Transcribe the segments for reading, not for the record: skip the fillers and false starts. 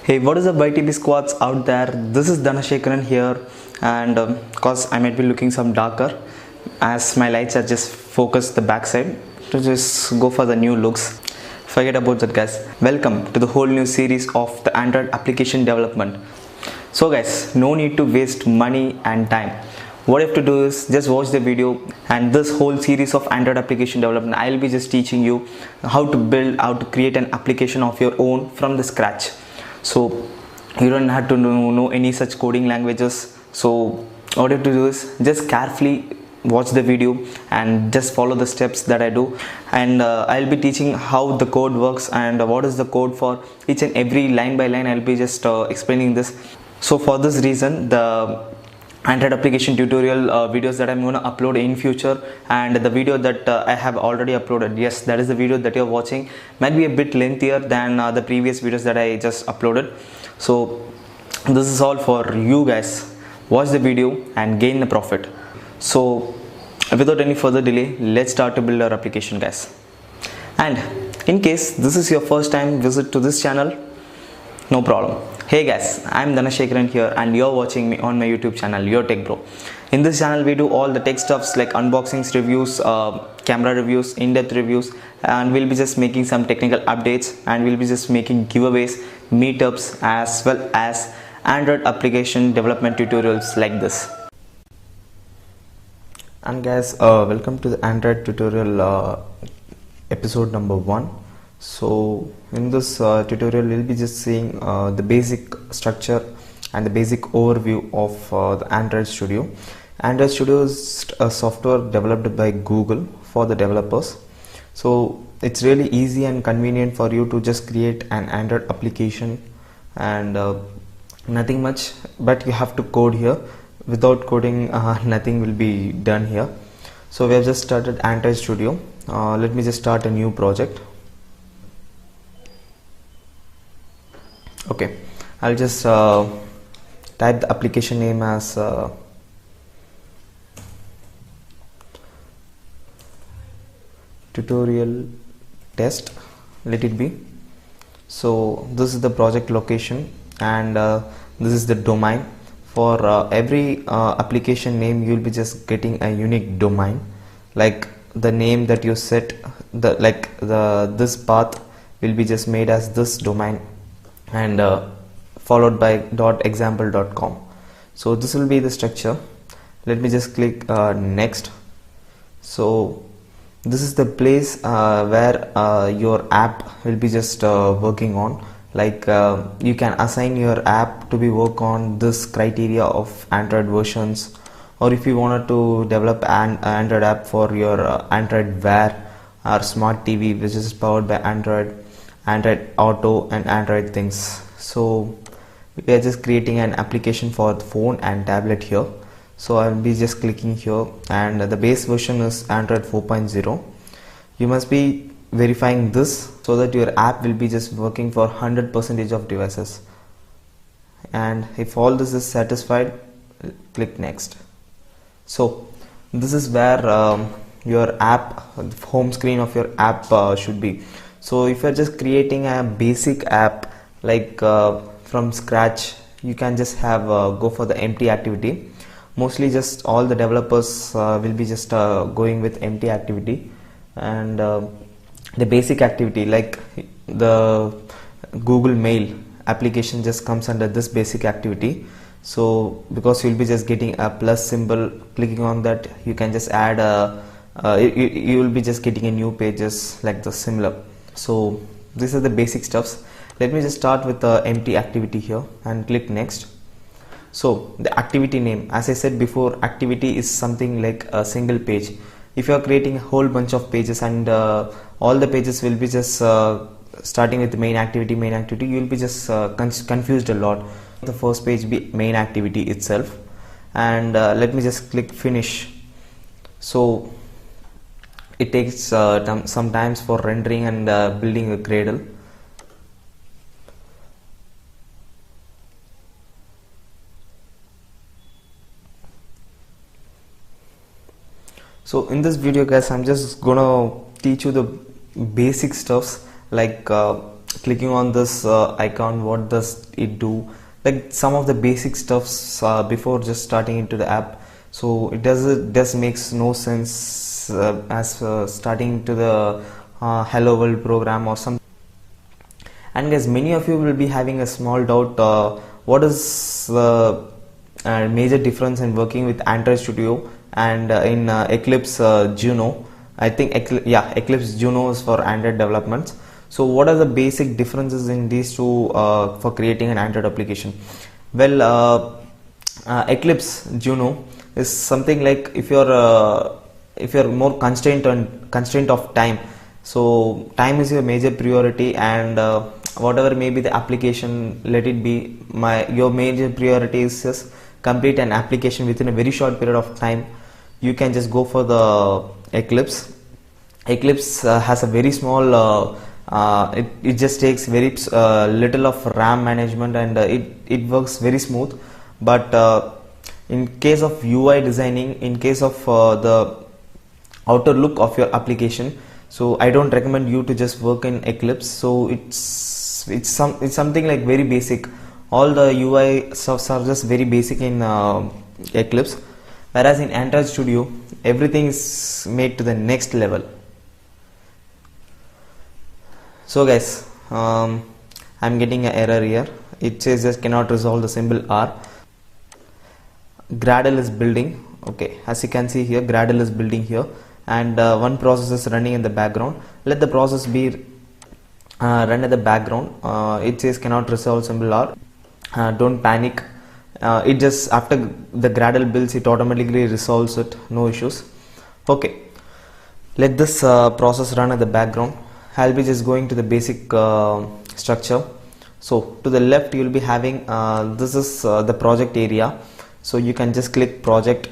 Hey, what is up YTB squads out there? This is Dhanashekaran here, and cause I might be looking some darker as my lights are just focused the backside to just go for the new looks. Forget about that, guys. Welcome to the whole new series of the Android application development. So guys, no need to waste money and time. What you have to do is just watch the video, and this whole series of Android application development, I'll be just teaching you how to create an application of your own from the scratch. So you don't have to know any such coding languages. So what you have to do is just carefully watch the video and just follow the steps that I do, and I'll be teaching how the code works and what is the code for each and every line by line. I'll be just explaining this. So for this reason, the Android application tutorial videos that I'm going to upload in future, and the video that I have already uploaded, yes, that is the video that you're watching, might be a bit lengthier than the previous videos that I just uploaded. So this is all for you guys. Watch the video and gain the profit. So without any further delay, let's start to build our application, guys. And in case this is your first time visit to this channel, no problem. Hey guys, I'm Dhanashekaran here, and you're watching me on my YouTube channel, Your Tech Bro. In this channel, we do all the tech stuffs like unboxings, reviews, camera reviews, in-depth reviews, and we'll be just making some technical updates, and we'll be just making giveaways, meetups, as well as Android application development tutorials like this. And guys, welcome to the Android tutorial episode number 1. So in this tutorial, we'll be just seeing the basic structure and the basic overview of the Android Studio. Android Studio is a software developed by Google for the developers. So it's really easy and convenient for you to just create an Android application, and nothing much, but you have to code here. Without coding, nothing will be done here. So we have just started Android Studio. Let me just start a new project. Okay, I'll just type the application name as tutorial test, let it be. So this is the project location, and this is the domain. For every application name, you'll be just getting a unique domain, like the name that you set, this path will be just made as this domain, and followed by .example.com. so this will be the structure. Let me just click next. So this is the place where your app will be just working on, like you can assign your app to be work on this criteria of Android versions, or if you wanted to develop an Android app for your Android Wear or smart TV, which is powered by Android Auto and Android things. So we are just creating an application for the phone and tablet here. So I'll be just clicking here, and the base version is Android 4.0. you must be verifying this so that your app will be just working for 100% of devices, and if all this is satisfied, click next. So this is where your app, home screen of your app should be. So if you're just creating a basic app like from scratch, you can just have go for the empty activity. Mostly just all the developers will be just going with empty activity, and the basic activity like the Google Mail application just comes under this basic activity. So because you'll be just getting a plus symbol, clicking on that, you can just add you will be just getting a new pages like the similar. So these are the basic stuffs. Let me just start with the empty activity here and click next. So the activity name, as I said before, activity is something like a single page. If you are creating a whole bunch of pages, and all the pages will be just starting with the main activity, you will be just confused a lot. The first page be main activity itself, and let me just click finish. So it takes some times for rendering and building a Gradle. So in this video, guys, I'm just gonna teach you the basic stuffs like clicking on this icon, what does it do, like some of the basic stuffs before just starting into the app. So it does makes no sense as starting to the hello world program or something. And guys, many of you will be having a small doubt, what is the major difference in working with Android Studio and in Eclipse Juno. I think Eclipse Juno is for Android developments. So what are the basic differences in these two for creating an Android application? Well, Eclipse Juno is something like if you're more constraint of time. So time is your major priority, and whatever may be the application, let it be your major priority is just complete an application within a very short period of time. You can just go for the Eclipse. Eclipse has a very small it just takes very little of RAM management, and it works very smooth. But in case of UI designing, in case of the outer look of your application, so I don't recommend you to just work in Eclipse. So it's something like very basic. All the UI stuffs are just very basic in Eclipse, whereas in Android Studio everything is made to the next level. So guys, I'm getting an error here. It says just cannot resolve the symbol R. Gradle is building. Okay, as you can see here, Gradle is building here, and one process is running in the background. Let the process be run in the background. It says cannot resolve symbol R. Don't panic. It just after the Gradle builds, it automatically resolves it. No issues. Okay, let this process run in the background. I'll be just going to the basic structure. So to the left you will be having this is the project area. So you can just click project.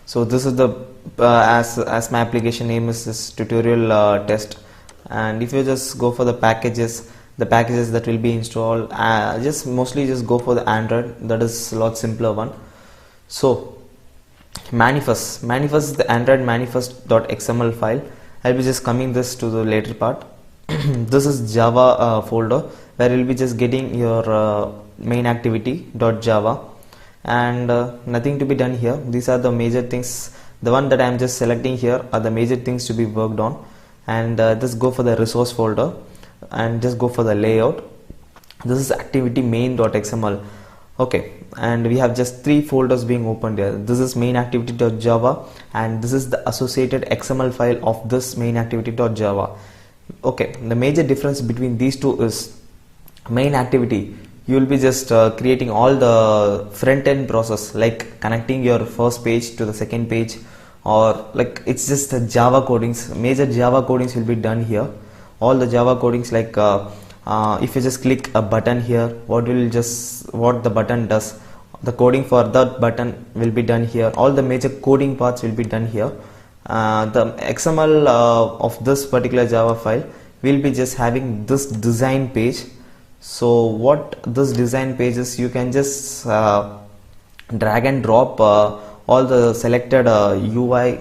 So this is the as my application name is this tutorial test, and if you just go for the packages that will be installed, just mostly just go for the Android. That is a lot simpler one. So manifest is the Android manifest.xml file. I'll be just coming this to the later part. This is Java folder where you'll be just getting your main activity.java, and nothing to be done here. These are the major things. The one that I'm just selecting here are the major things to be worked on, and just go for the resource folder and just go for the layout. This is activity main.xml. Okay, and we have just 3 folders being opened here. This is main activity.java, and this is the associated XML file of this main activity.java. Okay, the major difference between these two is main activity. You will be just creating all the front end process, like connecting your first page to the second page, or like it's just the Java codings. Major Java codings will be done here. All the Java codings, like if you just click a button here, what the button does, the coding for that button will be done here. All the major coding parts will be done here. The XML of this particular Java file will be just having this design page. So what this design page is, you can just drag and drop all the selected UI,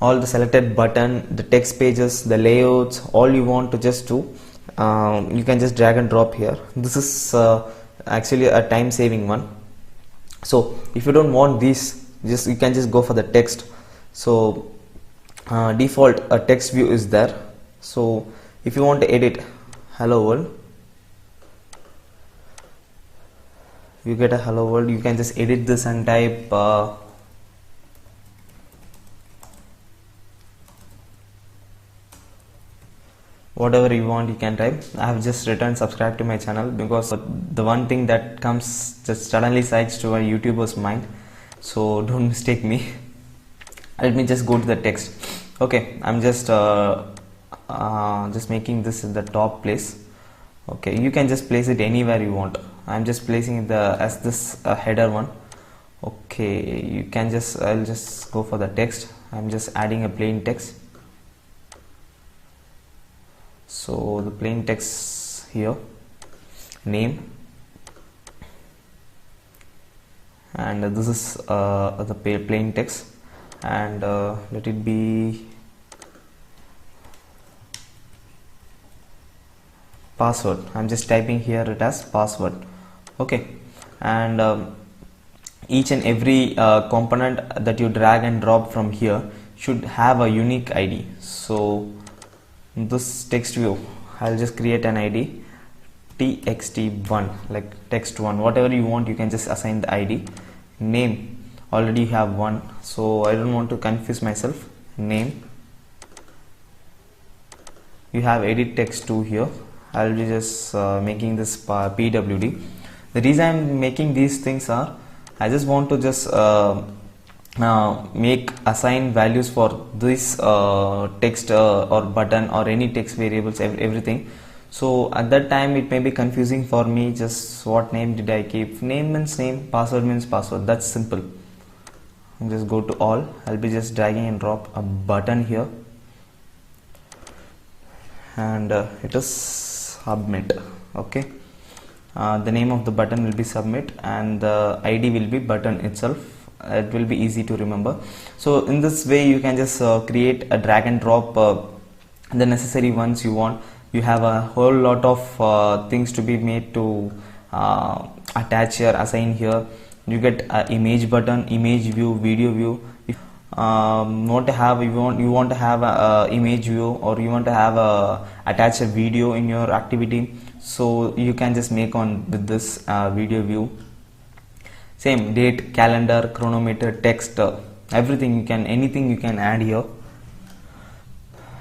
all the selected button, the text pages, the layouts, all you want to just do. You can just drag and drop here. This is actually a time saving one. So if you don't want these, you can just go for the text. So default a text view is there. So if you want to edit hello world, you get a hello world. You can just edit this and type whatever you want. You can type. I have just written subscribe to my channel, because the one thing that comes just suddenly sides to a YouTuber's mind, so don't mistake me. Let me just go to the text. Okay, I'm just making this in the top place. Okay, you can just place it anywhere you want. I'm just placing it as this header one. Okay, you can just, I'll just go for the text. I'm just adding a plain text. So the plain text here, name, and this is the plain text, and let it be password. I'm just typing here it as password. Okay, and each and every component that you drag and drop from here should have a unique ID. So this text view, I'll just create an ID txt1, like text1, whatever you want, you can just assign the ID. Name, already you have one, so I don't want to confuse myself. Name, you have edit text2 here. I'll be just making this pwd. The reason I'm making these things are, I just want to just assign values for this text or button or any text variables, everything. So at that time it may be confusing for me, just what name did I keep. Name means name, password means password. That's simple. Just go to all. I'll be just dragging and drop a button here, and it is submit. Okay, the name of the button will be submit and the ID will be button itself. It will be easy to remember. So in this way you can just create a drag and drop the necessary ones you want. You have a whole lot of things to be made to attach here, assign here. You get image button, image view, video view. If want to have, you want to have a image view, or you want to have attach a video in your activity, so you can just make on with this video view. Same date, calendar, chronometer, text, everything you can, anything you can add here.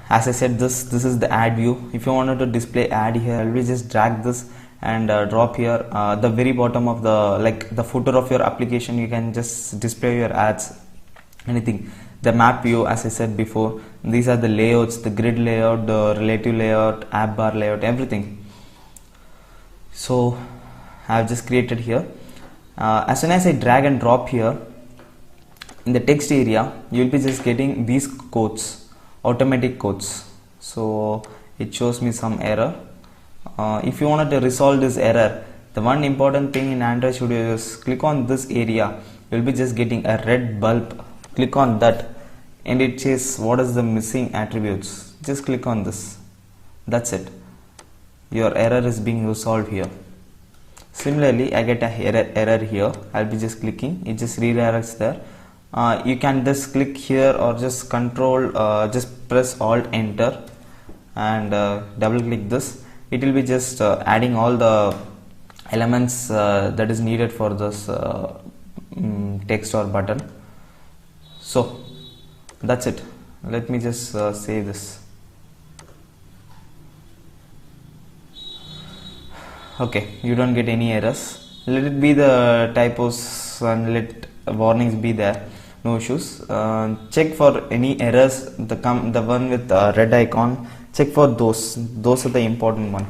As I said, this is the add view. If you wanted to display ad here, I will just drag this and drop here. The very bottom of the footer of your application, you can just display your ads, anything. The map view, as I said before, these are the layouts, the grid layout, the relative layout, app bar layout, everything. So I have just created here. As soon as I drag and drop here in the text area, you will be just getting these codes, automatic codes. So it shows me some error. If you wanted to resolve this error, the one important thing in Android Studio is click on this area. You will be just getting a red bulb. Click on that and it says what is the missing attributes. Just click on this. That's it. Your error is being resolved here. Similarly, I get a error here. I'll be just clicking. It just redirects there. You can just click here or just control, just press alt enter and double click this. It will be just adding all the elements that is needed for this text or button. So that's it. Let me just save this. Okay, you don't get any errors. Let it be the typos and let warnings be there. No issues. Check for any errors. The one with red icon. Check for those. Those are the important one.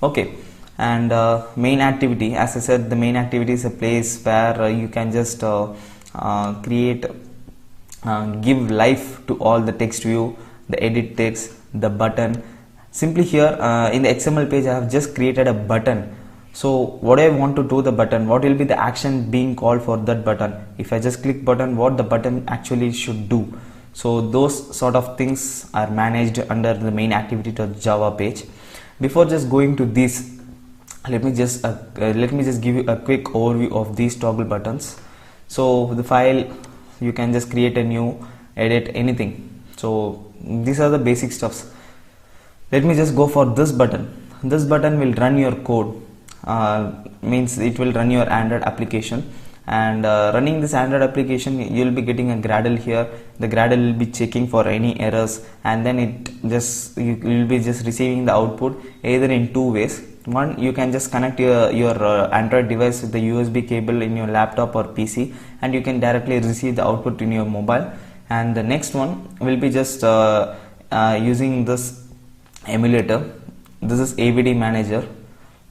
Okay, and main activity. As I said, the main activity is a place where you can just create, give life to all the text view, the edit text, the button. Simply here in the XML page, I have just created a button. So what I want to do the button, what will be the action being called for that button? If I just click button, what the button actually should do. So those sort of things are managed under the main activity to Java page. Before just going to this, let me just give you a quick overview of these toggle buttons. So the file, you can just create a new, edit, anything. So these are the basic stuffs. Let me just go for this button. This button will run your code. Means it will run your Android application, and running this Android application, you will be getting a Gradle here. The Gradle will be checking for any errors, and then you will be just receiving the output either in two ways. One, you can just connect your Android device with the USB cable in your laptop or PC, and you can directly receive the output in your mobile. And the next one will be just using this emulator. This is AVD Manager,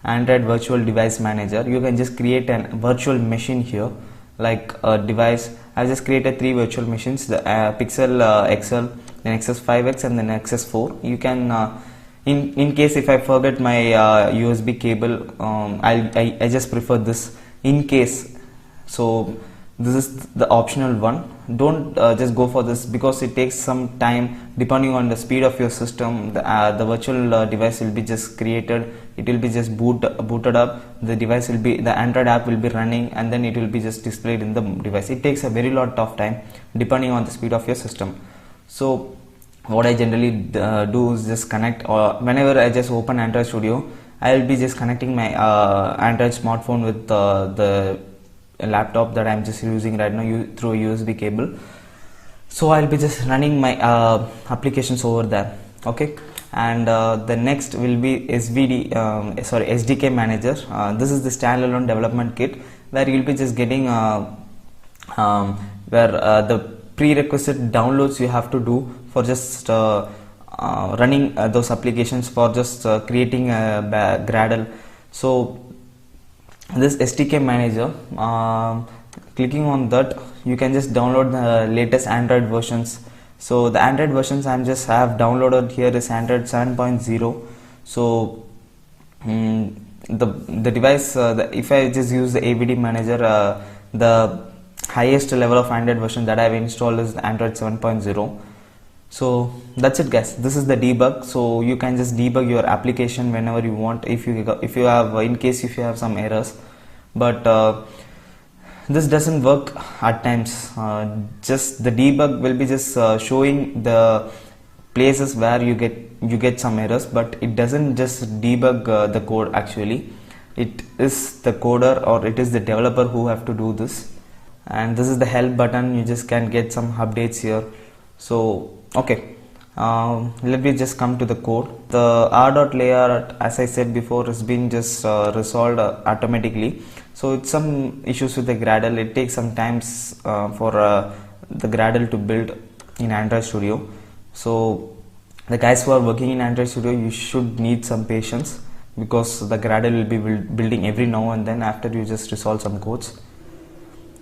Android Virtual Device Manager. You can just create a virtual machine here, like a device. I just created 3 virtual machines: the Pixel XL, then XS5X, and then XS4. You can, in case if I forget my USB cable, I just prefer this in case. So this is the optional one. don't just go for this, because it takes some time depending on the speed of your system. The virtual device will be just created, it will be just booted up, the device will be, the Android app will be running, and then it will be just displayed in the device. It takes a very lot of time depending on the speed of your system. So what I generally do is just connect, or whenever I just open Android Studio, I will be just connecting my Android smartphone with the laptop that I'm just using right now through a USB cable. So I'll be just running my applications over there. Okay, and the next will be SDK Manager. This is the standalone development kit where you'll be just getting the prerequisite downloads you have to do for just running those applications, for just creating a Gradle. So this SDK Manager, clicking on that, you can just download the latest Android versions. So the Android versions I have downloaded here is Android 7.0. so the device, if I just use the AVD Manager, the highest level of Android version that I have installed is Android 7.0. So that's it, guys. This is the debug. So you can just debug your application whenever you want, if you have, in case if you have some errors. But this doesn't work at times. Just the debug will be just showing the places where you get some errors, but it doesn't just debug the code. Actually, it is the coder, or it is the developer who have to do this. And this is the help button. You just can get some updates here. So okay, let me just come to the code. The r.layout, as I said before, has been just resolved automatically. So it's some issues with the Gradle. It takes some times for the Gradle to build in Android Studio. So the guys who are working in Android Studio, you should need some patience, because the Gradle will be building every now and then after you just resolve some codes.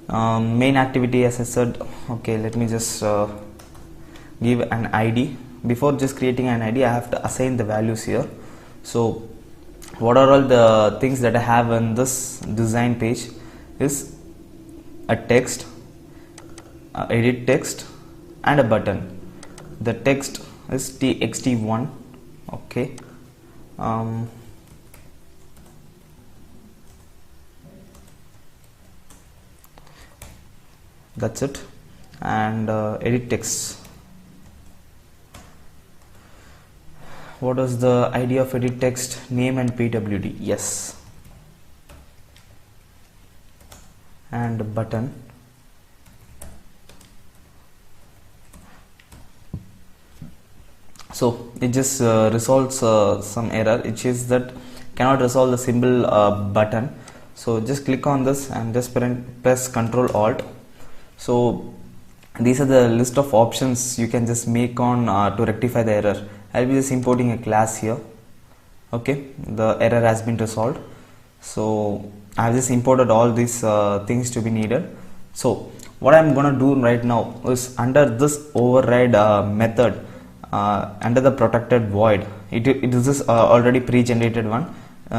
Main activity, as I said. Okay, let me just give an ID. Before just creating an ID, I have to assign the values here. So what are all the things that I have in this design page is a text, edit text, and a button. The text is txt1. Okay, that's it. And edit text. What is the ID of edit text? Name and PWD. Yes. And button. So it just resolves some error. It says that cannot resolve the symbol button. So just click on this and just press Ctrl Alt. So these are the list of options you can just make on to rectify the error. I'll be just importing a class here. Okay, the error has been resolved. So I've just imported all these things to be needed. So what I'm gonna do right now is, under this override method, under the protected void, it is this already pre-generated one.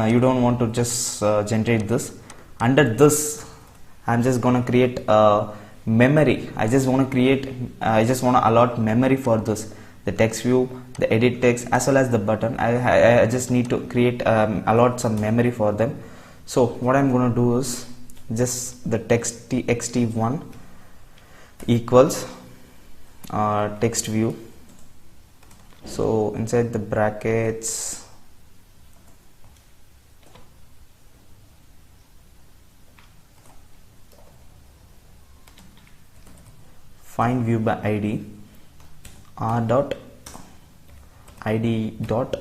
You don't want to just generate this. Under this, I'm just gonna create memory. I just want to allot memory for this, the text view, the edit text, as well as the button. I just need to create allot some memory for them. So what I'm going to do is just the text txt1 equals text view. So inside the brackets, find view by id, r dot id dot,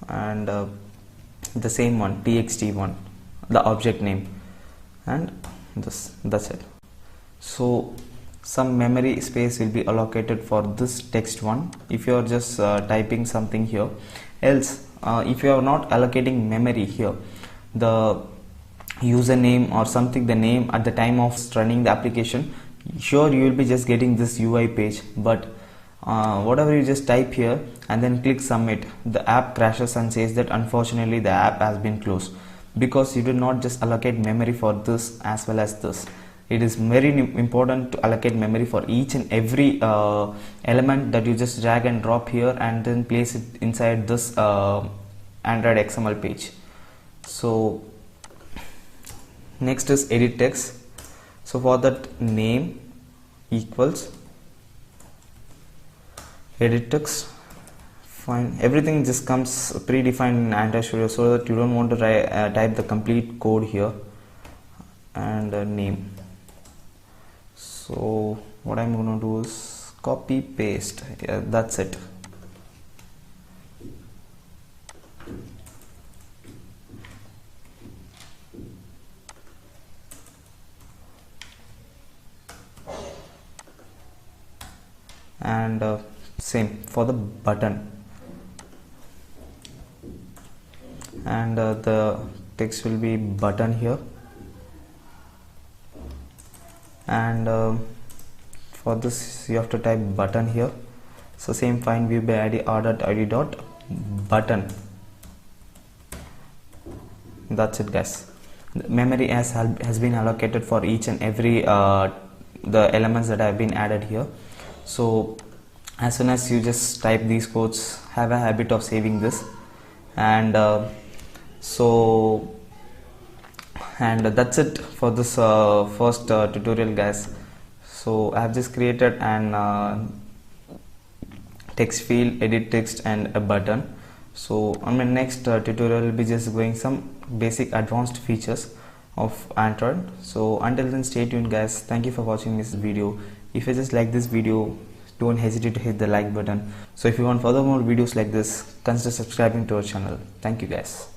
and the same one, txt1, the object name, and that's it. So some memory space will be allocated for this text one if you are just typing something here. Else if you are not allocating memory here, the username or something, the name at the time of running the application, sure you will be just getting this UI page, but whatever you just type here and then click submit, the app crashes and says that unfortunately the app has been closed, because you did not just allocate memory for this as well as this. It is very important to allocate memory for each and every element that you just drag and drop here and then place it inside this Android XML page. So next is edit text. So for that, name equals edit text. Fine, everything just comes predefined in Android Studio, so that you don't want to type the complete code here. And name. So what I'm going to do is copy paste. Yeah, that's it. And same for the button, and the text will be button here, and for this you have to type button here. So same, find view by id r.id dot button. That's it, guys. The memory has been allocated for each and every the elements that have been added here. So as soon as you just type these codes, have a habit of saving this, and that's it for this first tutorial, guys. So I have just created an text field, edit text, and a button. So on my next tutorial, will be just going some basic advanced features of Android. So until then, stay tuned, guys. Thank you for watching this video. If you just like this video, don't hesitate to hit the like button. So if you want further more videos like this, consider subscribing to our channel. Thank you, guys.